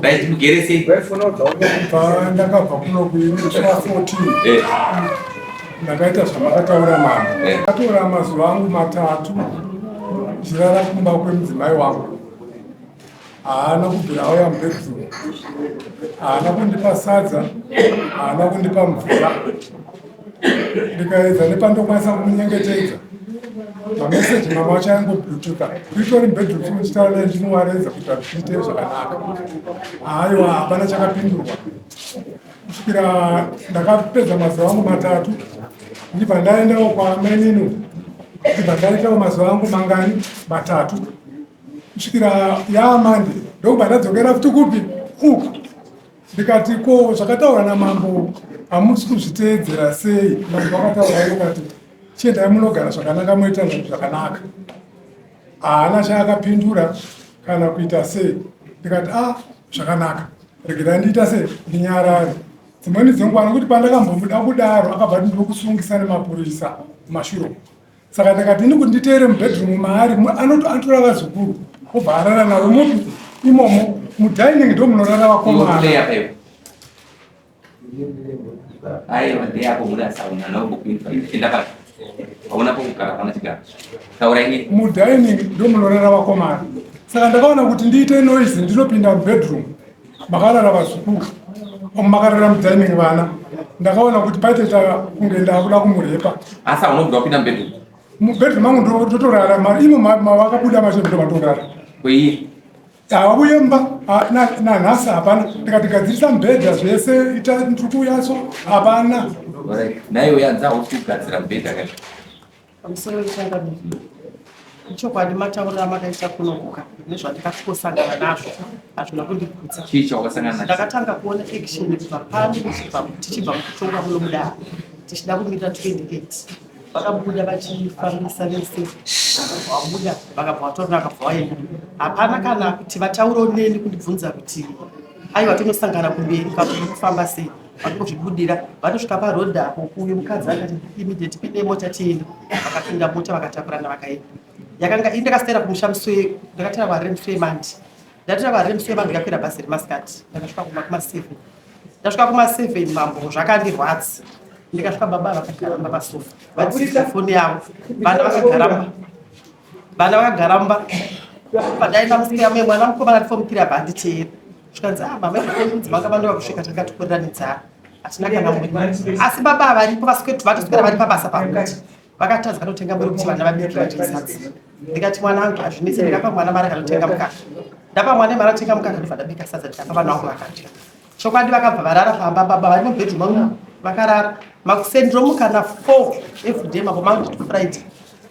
Right, you get it. Right for not ndakaita zvamakautaura mama. Ndakatora mazuva angu matatu zvirara kumba kwemudzimai wangu. Haana kubvira auya mubedroom. Haana kundipa sadza, haana kundipa mvura. Ndikaedza nepandokwanisa kumunyengetedza. Mameseji mama wacho aingobhutuka. Nditori mubedroom chinochitaura naye ndinowaredza kuti zviite zvakanaka. Haiwa, hapana chakapindurwa. Kusvikira ndakapedza mazuva angu matatu. Ndibva ndaendawo kwamenino. Ndibva ndaitawo mazuva angu mangani matatu. Kusvikira yaamande ndobva ndadzokera futi kupi uka. Ndikati ko zvakataura namambo hamusi kuzviteedzera sei. Mambo akataura akati chiendai munogara zvakanaka moita zvinhu zvakanaka. Haana chaakapindura kana kuita sei. Ndikati zvakanaka. Regerai ndiita sei ndinyarare. Dzimweni dzenguva nokuti pandakambomuda kudaro akabva ndokusungisa nemapurisa kumashure. Saka ndikati ndini kuti nditere mubedroom maari anotora vazukuru obva arara navo mupi imomo mudining ndo munorara vakomana. Aiwa ndeyapo muda sauna nawo kupinda enda pa. Hauna pokugara kana chigara. Taura ini mudining ndo munorara vakomana. Saka ndakaona kuti ndiite noise ndinopinda mubedroom makarara vazukuru. Makarara mudining vana. Ndakaona kuti paita kunge ndakuda kumurepa. Asa unobva kupinda mubedroom. Mubedroom mangu ndotorara mari imo mavakabuda machendo ndomatorara. Kwei Awuyemba na nhasi hapana. Ndikatigadzirisa mubhedha zvese ita ntuku yacho hapana. Nayo yanza usugadzira mubhedha kacho. Pamusoro wechanga chokwadi mataurira makaita kunokuka nezvandakatosangana nazvo hazvina kundikudza. Chicha wakasangana nacho. Ndakatanga kuona action kubva pano tichibva mukutonga muno mudaro tichida kumira 28 vakabuda vachifambisa vese vabuda vakabva vatorona vakabva vaenda. Hapana kana kuti vataurawo neni kundibvunza kuti aiwa tinosangana kumberi kufamba sei. Vakuzvibudira vanosvika parodhi apo kuuye mukadzi akati immediate pinde mota tiende. Vakapinda mota vakatakurana vakaenda. Yakanga indakasitera kumushamswe ndakatira varemfremandi. Ndatira varemfremandi ndikakwira basi remasikati. Ndakasvika kuma7. Ndasvika kuma7 mambo zvakandirwadza. Ndikasvika baba vakagaramba pasofa. Vadzisa foni yavo. Vana vakagaramba. Padaenda musika mwe mwana mukomana ari form 3 apa handiteera. Zvikanzi mama ikunzi vakabandoka kusvika takatokorera nenzara. Hatina kana muri. Asi baba varipo vasikwetu vatoswera vari pabasa pakuti. Vakatadza kanotenga muri kuti vana vabiki vachisadza. Ndikati mwana wangu hazvinetsi ndikapa mwana mari akanotenga mukaka. Ndapa mwana mari atenga mukaka ndobva ndabika sadza ndikapa vana vangu vakadya. Chokwadi vakabva varara pamba baba vari mubhedhi mangu vakarara. Makusendro mukana 4 everyday mambo mangu Friday.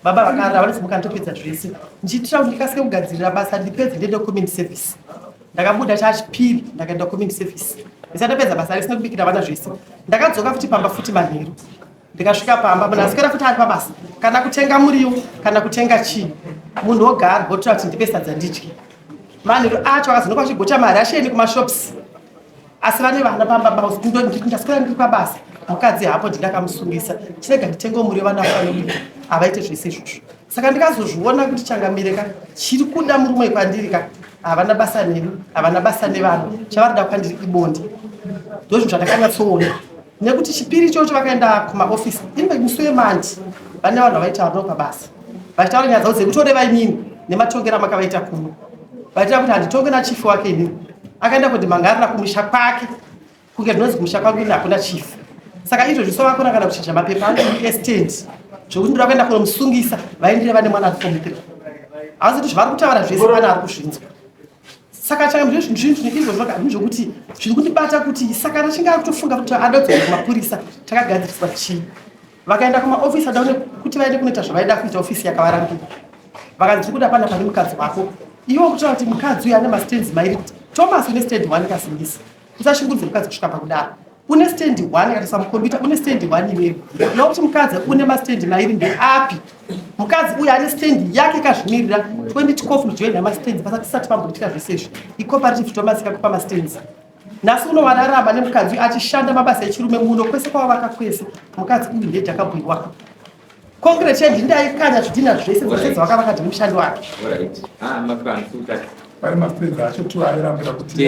Baba vakarara vanosimuka ndopedza zvese. Ndichitira kuti ndikasike kugadzirira basa ndipedze ndiende community service. Ndakabuda chachipiri ndakaenda community service. Ndisatopedza basa risina kubikira vana zvese. Ndakadzoka futi pamba futi manheru. Ndikasvika pamba munasikira futi ari pabasa. Kana kutenga muriwo kana kutenga chii. Munhu ogara gotora kuti ndipe sadza ndidye. Manheru acho akazonoka kuchigota mari asheni kumashops. Asi vane vana pamba bausi ndasikira ndiri pabasa. Mukadzi hapo ndakamusungisa. Chirega nditengo muriwo vana vanomuka. Avaite zvese izvozvo. Saka ndikazozviona kuti changamireka chiri kuda murume kwandirika. Havana basa neni, havana basa nevanhu. Chavarida kwandiri ibonde. Ndozvo zvandakanyatsoona. Nekuti chipiri chocho vakaenda kumaofisi. Imbe musuye mandi. Vane vanhu vaita vanopa basa. Vachitaura nyaya dzavo dzekutore vainini nematongera makavaita kuno. Vaitira kuti handitonge nachifu wake inini. Akaenda kundimangarira kumusha kwake. Kunge ndinonzi kumusha kwangu ini hakuna chifu. Saka izvozvo sovakona kana kuchinja mapepa angu estand. Zvokuti ndira kuenda kunomusungisa vaindire vane mwana ari form 3. Havasi kuti zvavari kutaura zvese pana ari kuzvinzwa. Saka changa zvinhu izvozvo zvokuti zviri kundibata kuti saka ndachinga kutofunga kuti adodzoka kumapurisa takagadziriswa chii. Vakaenda kumaofisi adaone kuti vaende kunoita zvavaida kuita ofisi yakavarambira. Vakanzi tiri kuda pana pane mukadzi wako. Iwo kutaura kuti mukadzi uyu ane mastands mairi. Thomas une stand 1 kasingisa. Usashungudze mukadzi kusvika pakudaro. Une stand 1 katisa mukombiyuta une stand 1 iwewe. Nokuti mukadzi une mastand mairi ndeapi. Mukadzi uyu ane stand yake kazvimirira 2012 mujoin namastands pasati tisati pamboitika zvesezvo. Icooperative Thomas ikakupa mastands. Nhasi unowararama nemukadzi achishanda mabasa echirume muno kwese kwavaka kwese. Mukadzi uyu ndiye takabhuyiwa. Concrete change ndaikanya zvidhina zvese zvose zvavakavaka kuti mushando wake. Alright. Makansuka. Vari mapedza acho tu airambira kuti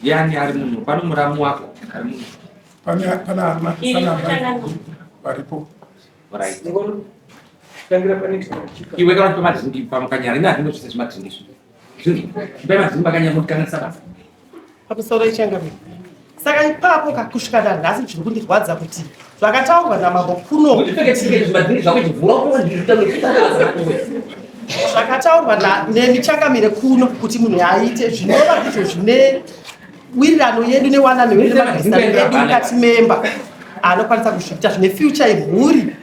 yani ari munhu pano muramu wako ari munhu pana varipo right iwe kana kuti madzingi pamukanyara ina zvino zvese zvimadzingiso mbe madzingi makanyamukanisa basa pamusoro ichangamiro saka ipapo kakusvikana nhasi zviri kundirwadza kuti zvakataurwa namambo kuno zvakataurwa nemichangamire kuno kuti munhu aite zvinova izvo zvine wirirano yedu newanano yedu nemagarisano edu mukati memba anokwanisa kuzviita zvine future yemhuri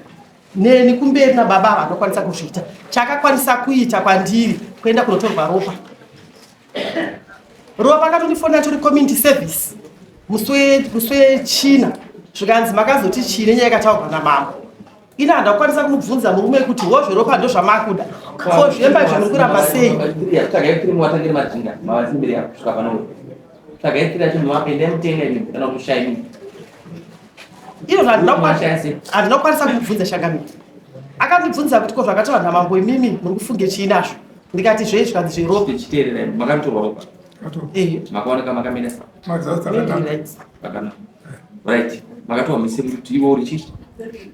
neni kumberi nababa anokwanisa kuzviita chakakwanisa kuita kwandiri kuenda kunotorwa ropa akatondifonera tori community service muswe china zvikanzi makazoti chine nyaya yakataurwa namambo ina handakwanisa kumubvunza murume kuti hozvo ropa ndo zvamakuda ko zvemba izvo muri kuramba sei ino handinokwanisa kumubvunza shagamiri akandibvunza kuti ko zvakataurwa namambo imimi muri kufunge chiinazvo ndikati zvei zvikanzi zveropa makaoneka makamira right makatoa misemo kuti iwe uri chii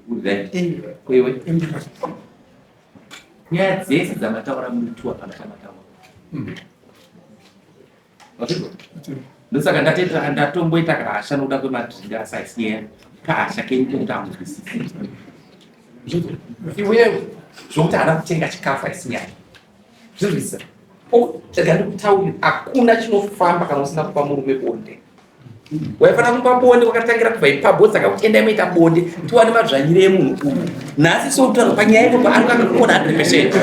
uri right kwewe nyaya dzese dzamataura mutuwa kana chamataura ndosaka ndatendera ndatomboita kahasha nokuda kwemadzinga asaisiya kahasha kenyu tamuzwisisi iwewe zvokuti hana kutenga chikafu aisinyaya zvirwisa ndikutaurira hakuna chinofamba kana usina kupa murume bonde waifanira kumupa bonde wakatangira kubva ipapo saka kuti endai moita bonde tiwane madzvanyire emunhu uyu nhasi soutaura panyaya ino paanokakakona 100%.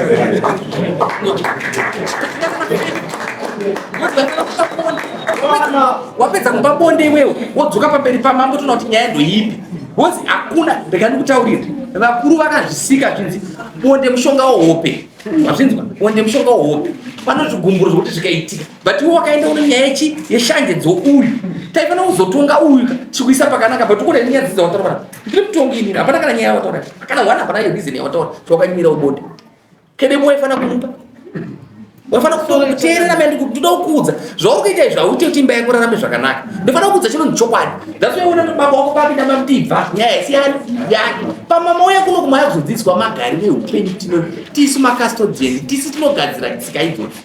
Wapedza kumupa bonde iwewe wodzoka pamberi pamambo tona kuti nyaya ndoipi hozi hakuna ndikandikutaurira vakuru vakazvisika zvinzi bonde mushonga wohope mazvinzwa bonde mushonga wohope pano zvigumburo zvokuti zvikaitika but iwe wakaenda une nyaya yeshanje dzouyu taifanira kuzotonga uyu chikuisa pakanaka but ukune nyaya dzawataura ndiri mutongi inini hapana kana nyaya yawataura kana wana hapana reason yawataura zvawakanyimira ubonde kedemo waifanira kumupa waifanira kuteerera mene ndikuda kukuudza zvauri kuita izvi hauite kuti imba yako rarame zvakanaka ndifanira kuudza chinhu chokwadi that's why una baba wako papinda mamutibva nyaya isiyani yake pamama uya kuno kumaya kuzodzidziswa magariro eupenyu tisu macustodian tisu tinogadzira tsika idzodzi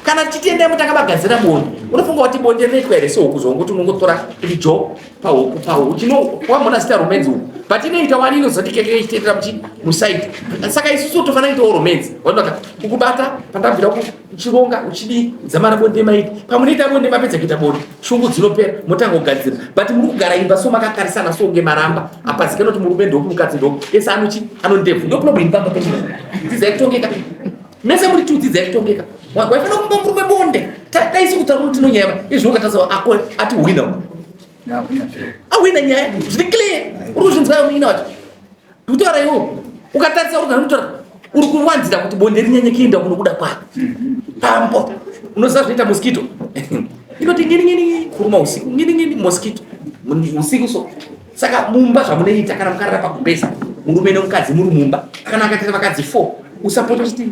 kana tichiendai mutakabagadzira bonde unofunga kuti bonde rinoitwa here sehuku zvongokuti unongotora rijo pahuku chino wamona zita romenzi uku but inoita wani inozoti keke ichiteerera musaiti saka isusu tofanira kuitawo romenzi wanoka kukubata pandabvira uchironga uchidii zamana bonde maiti pamunoita bonde mapedza kuita bonde shungu dzinopera motanga kugadzira but muri kugara imba so makakarisana songe maramba apazikana kuti murume ndoku mukadzi ndoku ese anondebvu ndo problem pamba pechii dzidzai kutongeka mese muri tu dzidzai kutongeka waifanira kumba murume bonde taisi kutaura kuti tinonyaya izvo ukatasawa ako ati wina awina nyaya zviri clear uri kuzvinzwayo muina wacho ndikutaura iwo ukatarisa uri kanotaura uri kuwanzira kuti bonde rinyanye kuenda kunokuda kwako pambo unoziva zvinoita mosquito inoti ngini kuruma usiku ngini mosquito usiku so saka mumba zvamunoita kana mukarara pakumbesa murume nemukadzi muri mumba kana akaita vakadzi 4 usapota kuti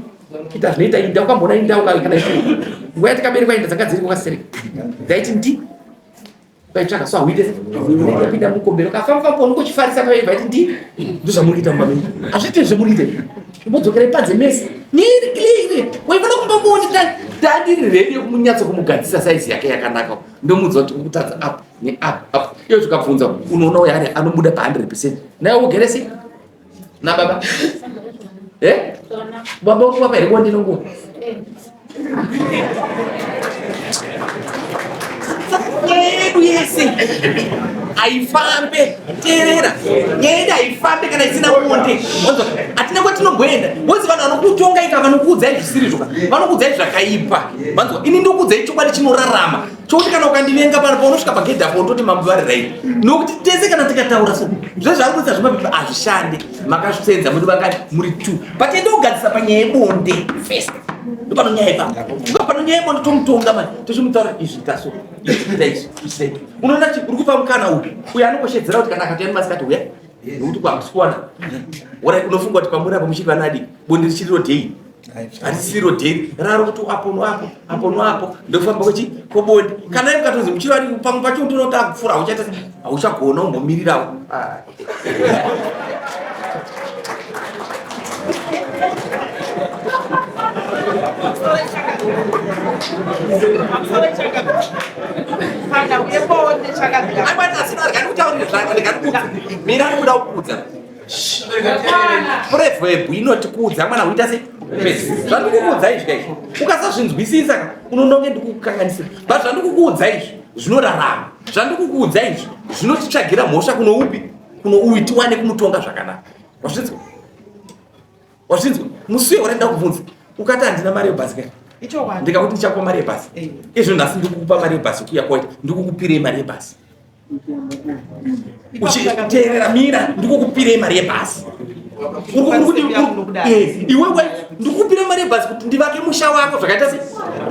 ita zvinoita inda ukambona inda kana ifu nguva yatikaberekwa inda dzanga dziri kwakasereka dzaiti ndi vaitsvaka so hauite pinda mukombero kafamba unokuchifarisa paibva iti ndi ndozvamuriita mumba menyu hazviite zvemuriite imodzokerai padze mese nyiri clean waifanira kumba muoni ndandiri redi yekumunyatso kumugadzisa saizi yake yakanaka ndomudza kuti kutadza apa neapa iyo zvikabvunza unoona uyari anobuda pa100% naye ugerese nababa baba ukuvapa here bonde nonguva yedu yese haifambe teerera nyaya yedu haifambe kana isina bonde hatina kwatinongoenda vozi vanhu vanokutonga ika vanokuudzai zvisirizvoka vanokuudzai zvakaipa vanzwa ini ndokuudzai chokwadi chinorarama chokuti kana ukandivenga pano paunosvika pagedhapo ndoti mambo vari right nokuti tese kana tikataura so zvezvari kuisa zvimapepa hazvishande makazvisenza muri vangani muri 2 but ende kugadzisa panyaya yebonde first ndopano nyaya ipanga pano nyaya yebonde tomutonga mani tochimutaura izvi taso izvi unoona uri kupa mukana uyu uyo anokoshedzera kuti kana akatoya nemasikati uya nokuti kwakuswana unofunga kuti pamuri apo muchiri vanadi bonde richiriro dhei harisiro dhei raro kuti apo noapo ndofamba kobonde kana iye mukatozi muchiri vari pamwe pacho unoti akupfuura hauchagona umbomirirawo Prefab inotikudza mwana uita se zvandikukuudza izvi izvi ukasazvinzwisisa unononge ndikukanganisira but zvandikukuudza izvi zvinorarama zvandikukuudza izvi zvinotitsvagira mhosva kuno upi kuno uyu tiwane kumutonga zvakanaka wazvinzwa musi warenda kubvunza ukati handina mari yebhasi kai ndikakuti ndichakupa mari yebhasi izvo nhasi ndikukupa mari yebhasi kuya kwaita ndikukupirei mari yebhasi uchiteerera mira ndikukupirei mari yebhasi iwewe ndikukupirei mari yebhasi kuti ndivake musha wako zvakaita se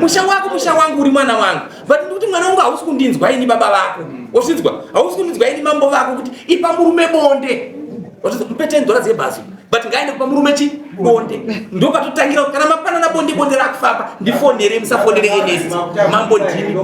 musha wako musha wangu uri mwana wangu but ndikuti mwana wangu hausi kundinzwa ini baba vako wazvinzwa hausi kundinzwa ini mambo vako kuti ipa murume bonde mupete ndora dzebhasi but ngaende kupa murume bonde ndopatotangira kana mapanana bonde rakufamba ndifonere musafonere NS mambo ndini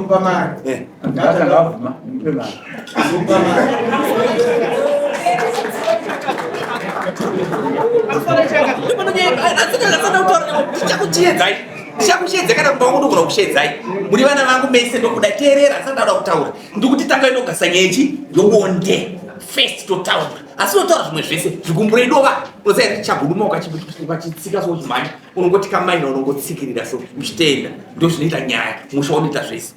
ndichakuchiedzai kana kumba kundogona kushedzai muri vana vangu mese ndokuda teerera asandada kutaura ndikuti tanga inogasa nyechi yobonde first totaura asi notaura zvimwe zvese zvikumburei dova unoziva richaguduma ukachitsika sochimhanya unongoti kamaina unongotsikirira so uchitenda ndo zvinoita nyaya musha unoita zvese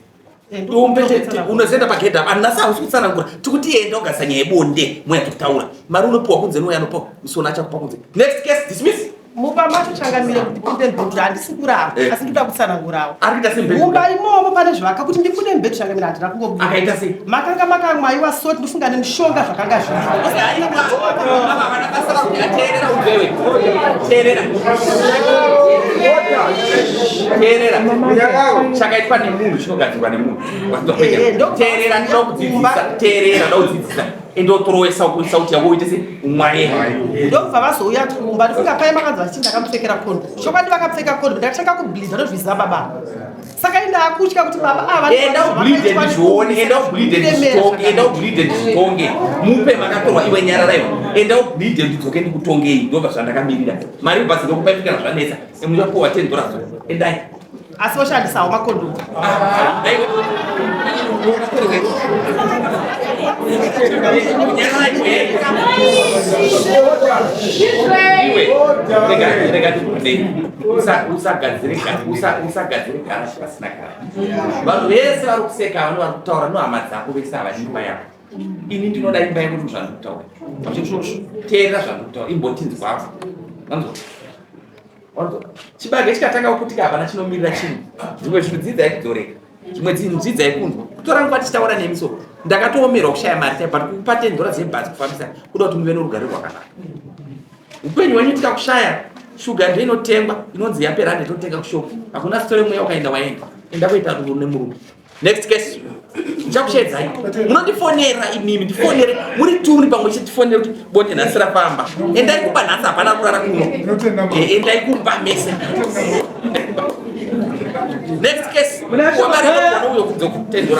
unozoenda pagedha anasi hausi kutsanangura tikuti enda ugasa nyaya yebonde moya tikutaura mari unopiwa kunze noya anopa musona achakupa kunze next case dismiss muba macho changamire kuti kunde mbhedu handisi kurava asi ndikuda kutsanangurawo arikuita sembhedu muba imomo pane zvaka kuti ndikunde mbhedu changamire handina kungobuda akaita sei makanga makamwaiwa soti ndofunga nemushonga zvakanga chakaitwa nemunhu chinogadzirwa nemunhu teerera ndinokudzidzisa endotorwe sauti yako uite se umwaye ndobva vazouya kumba ndifunga pai makanzi vachiti ndakamupfekera kondo chokwadi vakapfeka kondo ndakatanga kubhilidha ndozviziva baba saka enda akutya kuti baba enda ubhilidhe ndizvione enda ubhilidhe ndizvitonge mupe makatorwa iwe nyara raivo enda ubhilidhe ndidzoke ndikutongei ndobva zvandakamirira mari yebhasi ndokupai fikana zvanetsa emuchapuwa $10 endai asi voshandisawo makondo usagadzire gara pasina gara vanhu vese vari kuseka vanhu vari kutaura nohama dzako vese havadi imba yako ini ndinoda imba yako kuti zvandikutaura teerera zvandikutaura imbotinzwako chibage chikatanga kuputika hapana chinomirira chinhu zvimwe zvinhu dzidzai kudzoreka zvimwe dzinhu dzidzai kunzwa kutora nguva tichitaura nemiso ndakatoomerwa kushaya mari tai but kukupa $10 dzebhasi kufambisa kuda kuti muve norugare rwakanaka upenyu hwenyu tikakushaya shuga ndoinotengwa inonzi yapera ndototenga kushopu hakuna sitore mweya ukaenda waenda enda kuita ruru nemurume next case ndichakushedzai munondifonera inimi ndifonere muri turi pamwe chetifonere kuti bonde nhasi rafamba endai kumba nhasi hapana kurara kuno endai kumba mese next case wamari uyo kunze $10